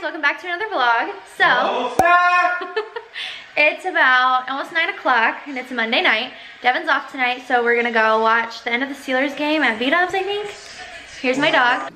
welcome back to another vlog. So, it's about almost 9 o'clock and it's Monday night. Devin's off tonight, so we're gonna go watch the end of the Steelers game at B-Dubs, I think. Here's my dog.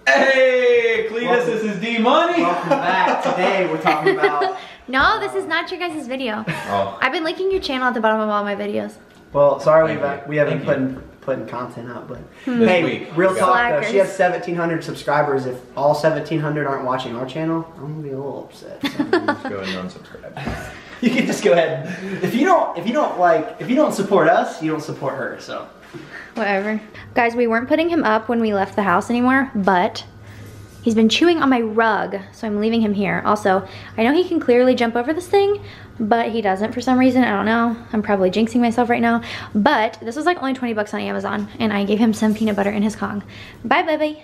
Hey, Cletus, this is D-Money. Welcome back. Today we're talking about... No, this is not your guys' video. Oh. I've been linking your channel at the bottom of all my videos. Well, sorry we haven't putting content up, but hey, week, real talk Slackers. though, she has 1,700 subscribers. If all 1,700 aren't watching our channel, I'm gonna be a little upset. So. Just go ahead and unsubscribe. You can just go ahead. If you don't support us, you don't support her. So whatever. Guys, we weren't putting him up when we left the house anymore, but he's been chewing on my rug, so I'm leaving him here. Also, I know he can clearly jump over this thing, but he doesn't for some reason. I don't know. I'm probably jinxing myself right now. But this was like only 20 bucks on Amazon, and I gave him some peanut butter in his Kong. Bye, baby.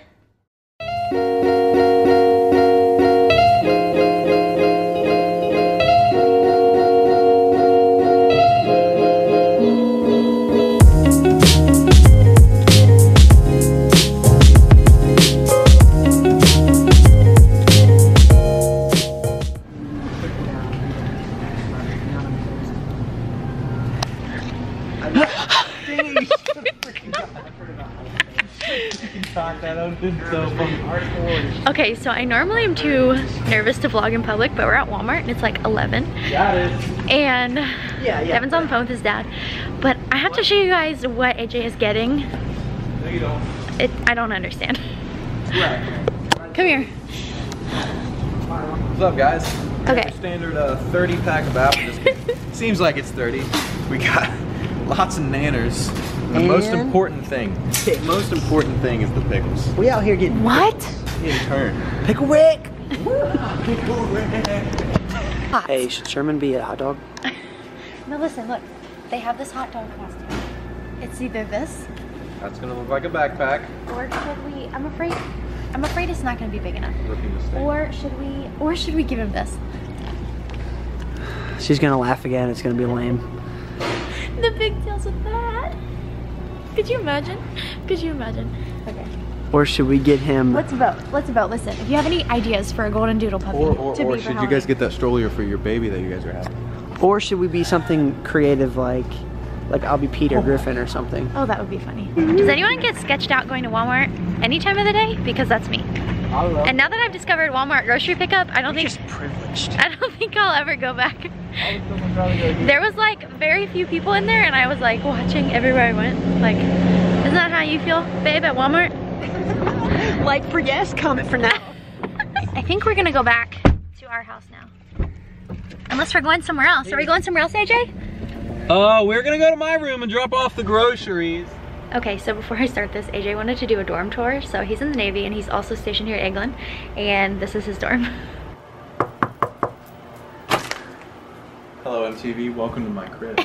Okay, so I normally am too nervous to vlog in public, but we're at Walmart and it's like 11. got it. And Devin's on the phone with his dad. But I have to show you guys what AJ is getting. No, you don't. I don't understand. Right. Come here. What's up, guys? Okay. Standard 30 pack of apples. Seems like it's 30. We got lots of nanners. The most important thing is the pickles. We out here getting What? In turn. Pickle Rick. Hey, should Sherman be a hot dog? No, listen, look. They have this hot dog costume. It's either this, That's gonna look like a backpack. or should we? I'm afraid it's not gonna be big enough. Rookie mistake. Or should we give him this? She's gonna laugh again. It's gonna be lame. The pigtails with that. Could you imagine? Could you imagine? Okay. Or should we get him? Let's vote. Let's vote. Listen, if you have any ideas for a golden doodle puppy Or to be for should you Halloween. guys get that stroller for your baby that you guys are having? Or should we be something creative like I'll be Peter Griffin or something? Oh, that would be funny. Does anyone get sketched out going to Walmart any time of the day? Because that's me. And now that I've discovered Walmart grocery pickup, I don't think I'll ever go back. There was like very few people in there, and I was like watching everywhere I went. Like, isn't that how you feel, babe, at Walmart? Like for yes, comment for now. I think we're gonna go back to our house now. Unless we're going somewhere else. Are we going somewhere else, AJ? We're gonna go to my room and drop off the groceries. Okay, so before I start this, AJ wanted to do a dorm tour. So he's in the Navy and he's also stationed here at Eglin. And this is his dorm. Hello MTV, welcome to my crib.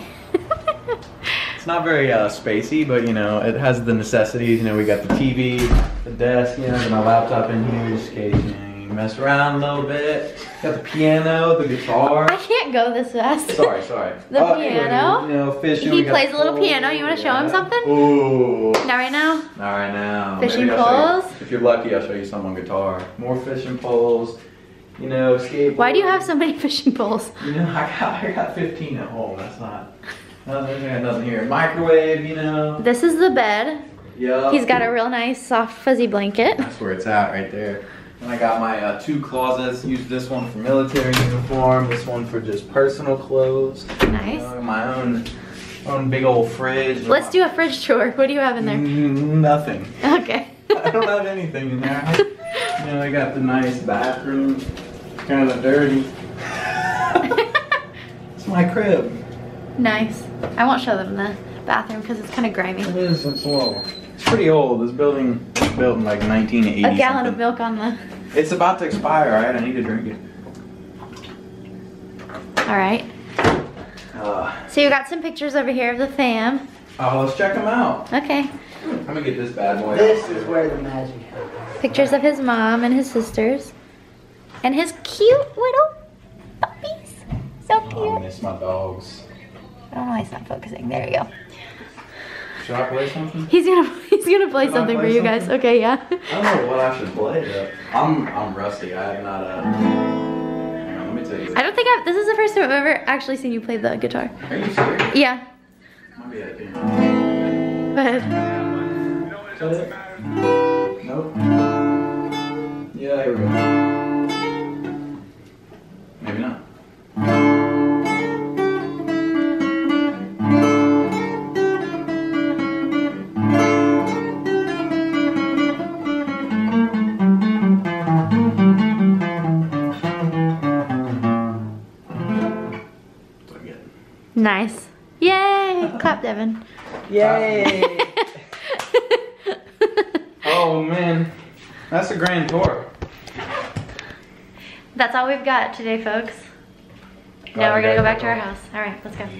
It's not very spacey, but you know, it has the necessities. You know, we got the TV, the desk, you know, my laptop in here just in case, you know, you mess around a little bit. Got the piano, the guitar. I can't go this fast. Sorry. The piano? You know, fishing. He plays a little piano. You want to show him something? Ooh. Not right now? Not right now. Fishing Maybe I'll show poles? you, if you're lucky, I'll show you some on guitar. More fishing poles. You know, skateboard. Why do you have so many fishing poles? You know, I got 15 at home. That's not. Nothing here. Microwave, you know. This is the bed. Yeah. He's got a real nice soft fuzzy blanket. That's where it's at, right there. And I got my 2 closets. Use this one for military uniform. This one for just personal clothes. Nice. You know, my own big old fridge. Let's do a fridge tour. What do you have in there? Nothing. Okay. I don't have anything in there. You know, I got the nice bathroom. Kind of dirty. It's my crib. Nice. I won't show them the bathroom because it's kind of grimy. It is. It's old. It's pretty old. This building was built in like 1980. A gallon of milk on the... It's about to expire, alright? I need to drink it. Alright. So you got some pictures over here of the fam. Oh, let's check them out. Okay. Let me get this bad boy. This is where the magic happens. Pictures of his mom and his sisters. And his cute little puppies. So cute. Oh, I miss my dogs. I don't know why it's not focusing. There you go. Should I play something? He's gonna play something for you guys. Okay, yeah. I don't know what I should play though. I'm rusty. I have not hang on, let me tell you. I don't think this is the first time I've ever actually seen you play the guitar. Are you serious? Yeah. Might be out here. Go ahead. Is that it? Nope. Yeah, here we go. Maybe not. Nice. Yay! Clap, Devin. Yay! Oh man, that's a grand tour. That's all we've got today, folks. Now we're gonna go back to our house. All right, let's go. What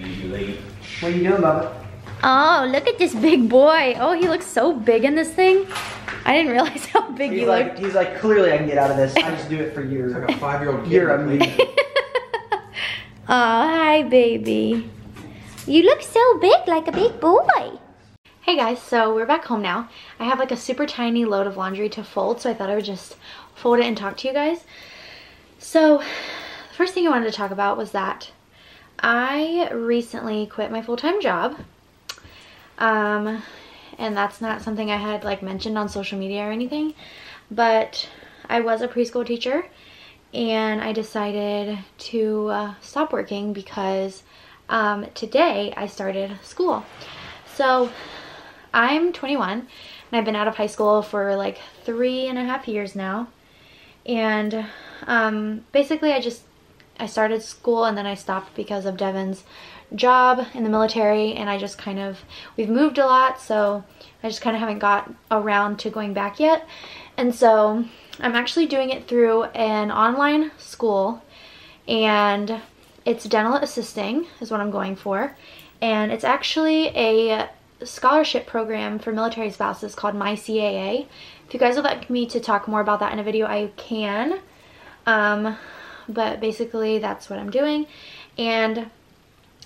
are you doing, Bubba? Oh, look at this big boy. Oh, he looks so big in this thing. I didn't realize how big he looked. He's like, clearly I can get out of this. I just do it for you. It's like a 5-year-old kid. You're amazing. Oh, hi, baby. You look so big, like a big boy. Hey guys, so we're back home now. I have like a super tiny load of laundry to fold, so I thought I would just fold it and talk to you guys. So, the first thing I wanted to talk about was that I recently quit my full-time job. And that's not something I had like mentioned on social media or anything, but I was a preschool teacher and I decided to stop working because today I started school. So I'm 21 and I've been out of high school for like 3.5 years now. And basically I started school and then I stopped because of Devin's job in the military, and I just we've moved a lot, so I just kind of haven't got around to going back yet. And so I'm actually doing it through an online school, and it's dental assisting is what I'm going for, and it's actually a scholarship program for military spouses called My CAA. If you guys would like me to talk more about that in a video, I can, but basically that's what I'm doing. And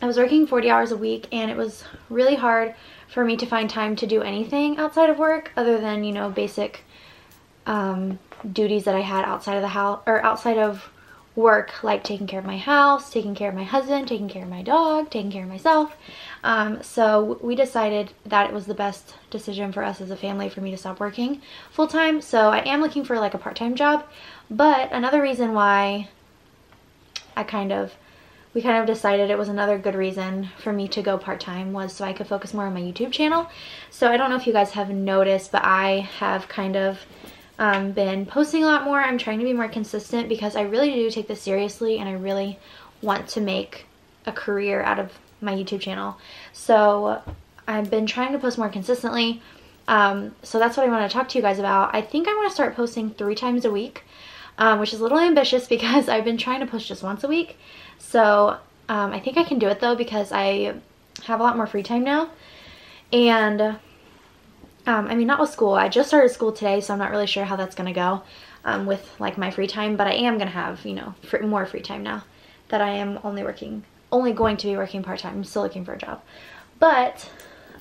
I was working 40 hours a week, and it was really hard for me to find time to do anything outside of work other than, you know, basic duties that I had outside of the house or outside of work, like taking care of my house, taking care of my husband, taking care of my dog, taking care of myself. So we decided that it was the best decision for us as a family for me to stop working full-time. So I am looking for like a part-time job, but another reason why we kind of decided it was another good reason for me to go part-time was so I could focus more on my YouTube channel. So I don't know if you guys have noticed, but I have kind of been posting a lot more. I'm trying to be more consistent because I really do take this seriously, and I really want to make a career out of my YouTube channel. So I've been trying to post more consistently. So that's what I want to talk to you guys about. I think I want to start posting 3 times a week, which is a little ambitious because I've been trying to post just once a week. So I think I can do it though, because I have a lot more free time now. And I mean, not with school. I just started school today, so I'm not really sure how that's going to go with like my free time. But I am going to have, you know, more free time now that I am only going to be working part-time. I'm still looking for a job. But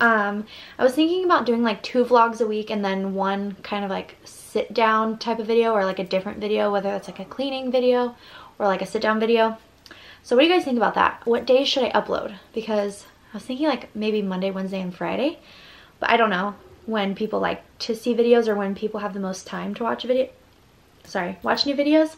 I was thinking about doing like 2 vlogs a week and then 1 kind of like sit down type of video, or like a different video, whether it's like a cleaning video or like a sit down video. So what do you guys think about that? What days should I upload? Because I was thinking like maybe Monday, Wednesday, and Friday, but I don't know when people like to see videos or when people have the most time to watch watch new videos.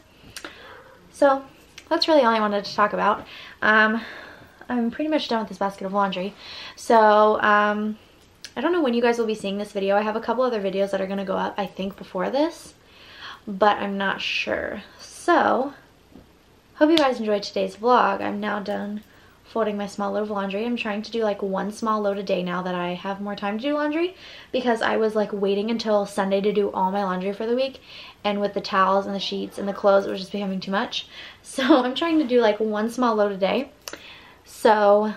So that's really all I wanted to talk about. I'm pretty much done with this basket of laundry. So I don't know when you guys will be seeing this video. I have a couple other videos that are going to go up, I think, before this, but I'm not sure. So hope you guys enjoyed today's vlog. I'm now done folding my small load of laundry. I'm trying to do like 1 small load a day now that I have more time to do laundry, because I was like waiting until Sunday to do all my laundry for the week, and with the towels and the sheets and the clothes, it was just becoming too much. So I'm trying to do like 1 small load a day. So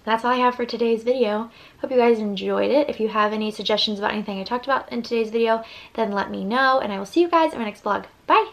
that's all I have for today's video. Hope you guys enjoyed it. If you have any suggestions about anything I talked about in today's video, then let me know, and I will see you guys in my next vlog. Bye!